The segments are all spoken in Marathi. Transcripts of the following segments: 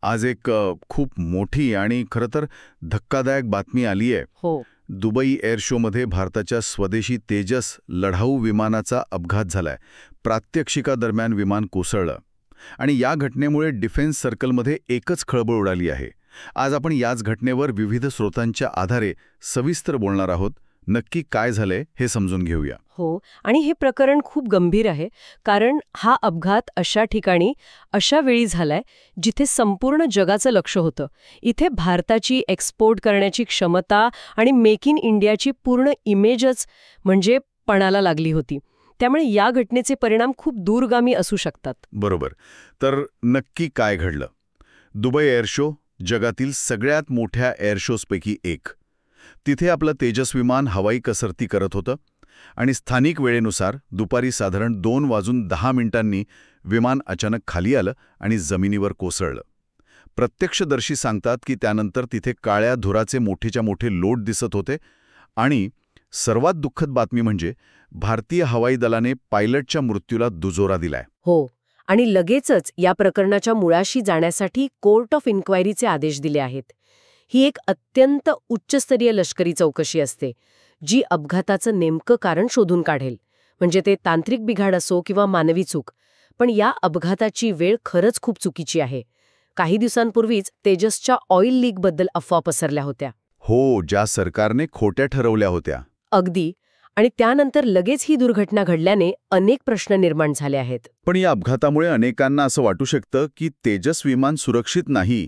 आज एक खूप मोठी आणि खरं तर धक्कादायक बातमी आली आहे. हो. दुबई एअर शोमध्ये भारताच्या स्वदेशी तेजस लढाऊ विमानाचा अपघात झालाय. प्रात्यक्षिकादरम्यान विमान कोसळलं आणि या घटनेमुळे डिफेन्स सर्कलमध्ये एकच खळबळ उडाली आहे. आज आपण याच घटनेवर विविध स्रोतांच्या आधारे सविस्तर बोलणार आहोत. नक्की काय झालंय हे समजून घेऊया. हो, आणि हे प्रकरण खूप गंभीर आहे, कारण हा अपघात अशा ठिकाणी अशा वेळी झालाय जिथे संपूर्ण जगाचं लक्ष होतं. इथे भारताची एक्सपोर्ट करण्याची क्षमता आणि मेक इन इंडियाची पूर्ण इमेजच म्हणजे पणाला लागली होती. त्यामुळे या घटनेचे परिणाम खूप दूरगामी असू शकतात. बरोबर. तर नक्की काय घडलं? दुबई एअर शो जगातील सगळ्यात मोठ्या एअर शोजपैकी एक. तिथे आपलं तेजस विमान हवाई कसरती करत होतं आणि स्थानिक वेळेनुसार दुपारी साधारण 2:10 विमान अचानक खाली आलं आणि जमिनीवर कोसळलं. प्रत्यक्षदर्शी सांगतात की त्यानंतर तिथे काळ्या धुराचे मोठेच्या मोठे लोट दिसत होते आणि सर्वात दुःखद बातमी म्हणजे भारतीय हवाई दलाने पायलटच्या मृत्यूला दुजोरा दिलाय. हो, आणि लगेचच या प्रकरणाच्या मुळाशी जाण्यासाठी कोर्ट ऑफ इन्क्वायरीचे आदेश दिले आहेत. ही एक अत्यंत उच्चस्तरीय लष्करी चौकशी असते, जी अपघाताचं नेमकं कारण शोधून काढेल. म्हणजे ते तांत्रिक बिघाड असो किंवा मानवी चूक. पण या अपघाताची वेळ खरंच खूप चुकीची आहे. काही दिवसांपूर्वीच तेजसच्या ऑइल लीकबद्दल अफवा पसरल्या होत्या. हो, ज्या सरकारने खोट्या ठरवल्या होत्या. अगदी. आणि त्यानंतर लगेच ही दुर्घटना घडल्याने अनेक प्रश्न निर्माण झाले आहेत. पण या अपघातामुळे अनेकांना असं वाटू शकतं की तेजस विमान सुरक्षित नाही.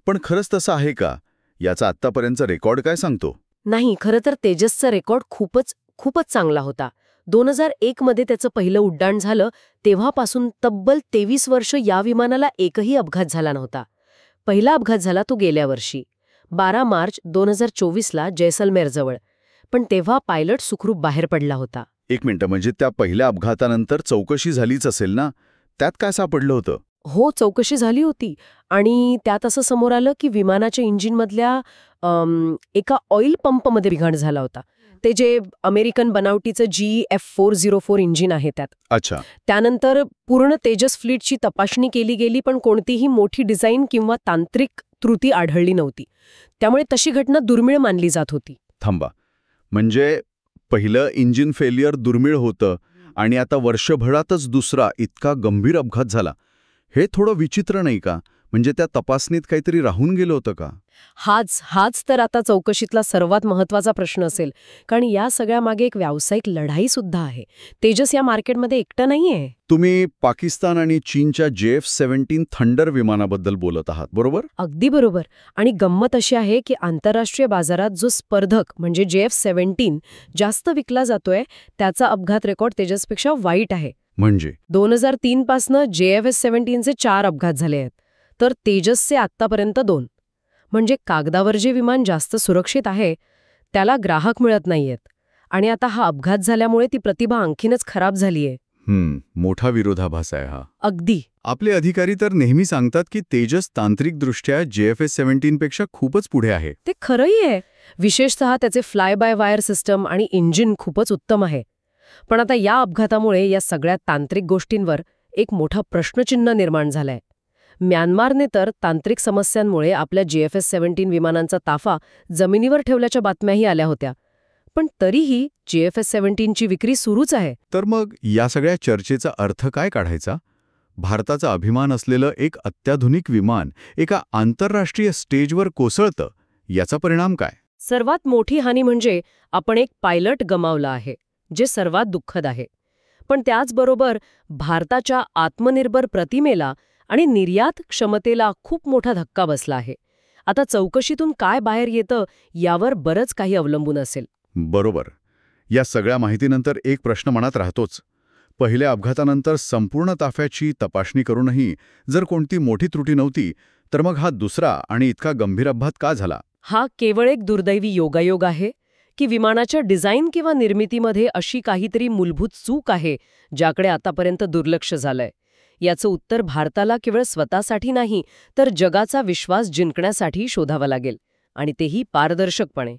पण खरंच तसं आहे का? याचा आत्तापर्यंतचा रेकॉर्ड काय सांगतो? नाही, खरं तर तेजसचा रेकॉर्ड खूपच चांगला होता. 2001 मध्ये त्याचं पहिलं उड्डाण झालं तेव्हापासून तब्बल 23 वर्ष या विमानाला एकही अपघात झाला नव्हता. पहिला अपघात झाला तो गेल्या वर्षी 12 मार्च 2024ला जैसलमेरजवळ. पण तेव्हा पायलट सुखरूप बाहेर पडला होता. एक मिनिटं, म्हणजे त्या पहिल्या अपघातानंतर चौकशी झालीच असेल ना? त्यात काय सापडलं होतं? हो, चौकशी झाली होती आणि त्यात असं समोर आलं की विमानाच्या इंजिनमधल्या एका ऑइल पंपमध्ये बिघाड झाला होता. ते जे अमेरिकन बनावटीचं GF404 इंजिन आहे त्यात. अच्छा. त्यानंतर पूर्ण तेजस फ्लीटची तपासणी केली गेली, पण कोणतीही मोठी डिझाईन किंवा तांत्रिक त्रुटी आढळली नव्हती. त्यामुळे तशी घटना दुर्मिळ मानली जात होती. थांबा, म्हणजे पहिलं इंजिन फेल्युअर दुर्मिळ होतं आणि आता वर्षभरातच दुसरा इतका गंभीर अपघात झाला. हे थोडं विचित्र नाही का? म्हणजे त्या तपासणीत काहीतरी राहून गेलं होतं का? हाच तर आता चौकशीतला सर्वात महत्वाचा प्रश्न असेल, कारण या सगळ्या मागे एक व्यावसायिक लढाई सुद्धा आहे. तेजस या मार्केटमध्ये एकटं नाहीये. तुम्ही पाकिस्तान आणि चीनच्या JF-17 थंडर विमानाबद्दल बोलत आहात, बरोबर? अगदी बरोबर. आणि गंमत अशी आहे की आंतरराष्ट्रीय बाजारात जो स्पर्धक म्हणजे JF-17 जास्त विकला जातोय, त्याचा अपघात रेकॉर्ड तेजसपेक्षा वाईट आहे. म्हणजे 2003 पासनं JF-17चे 4 अपघात झाले आहेत, तर तेजसचे आत्तापर्यंत 2. म्हणजे कागदावर जे विमान जास्त सुरक्षित आहे त्याला ग्राहक मिळत नाहीयेत. आणि आता हा अपघात झाल्यामुळे ती प्रतिभा आणखीनच खराब झालीये. मोठा विरोधाभास आहे हा. अगदी. आपले अधिकारी तर नेहमी सांगतात की तेजस तांत्रिकदृष्ट्या JF-17 पेक्षा खूपच पुढे आहे. ते खरंही आहे. विशेषतः त्याचे फ्लाय बाय वायर सिस्टम आणि इंजिन खूपच उत्तम आहे. पण आता या अपघातामुळे या सगळ्या तांत्रिक गोष्टींवर एक मोठा प्रश्नचिन्ह निर्माण झालाय. म्यानमारने तर तांत्रिक समस्यांमुळे आपल्या JF-17 विमानांचा ताफा जमिनीवर ठेवल्याच्या बातम्याही आल्या होत्या. पण तरीही JF-17ची विक्री सुरूच आहे. तर मग या सगळ्या चर्चेचा अर्थ काय काढायचा? भारताचा अभिमान असलेलं एक अत्याधुनिक विमान एका आंतरराष्ट्रीय स्टेजवर कोसळतं, याचा परिणाम काय? सर्वात मोठी हानी म्हणजे आपण एक पायलट गमावला आहे, जे सर्वात दुःखद आहे. पण त्याचबरोबर भारताच्या आत्मनिर्भर प्रतिमेला आणि निर्यात क्षमतेला खूप मोठा धक्का बसला आहे. आता चौकशीतून काय बाहेर येतं यावर बरंच काही अवलंबून असेल. बरोबर. या सगळ्या माहितीनंतर एक प्रश्न मनात राहतोच. पहिल्या अपघातानंतर संपूर्ण ताफ्याची तपासणी करूनही जर कोणती मोठी त्रुटी नव्हती, तर मग हा दुसरा आणि इतका गंभीर अपघात का झाला? हा केवळ एक दुर्दैवी योगायोग आहे की विमानाच्या डिझाईन किंवा निर्मितीमध्ये अशी काहीतरी मूलभूत चूक आहे ज्याकडे आतापर्यंत दुर्लक्ष झालंय? याचं उत्तर भारताला केवळ स्वतःसाठी नाही, तर जगाचा विश्वास जिंकण्यासाठी शोधावं लागेल, आणि तेही पारदर्शकपणे.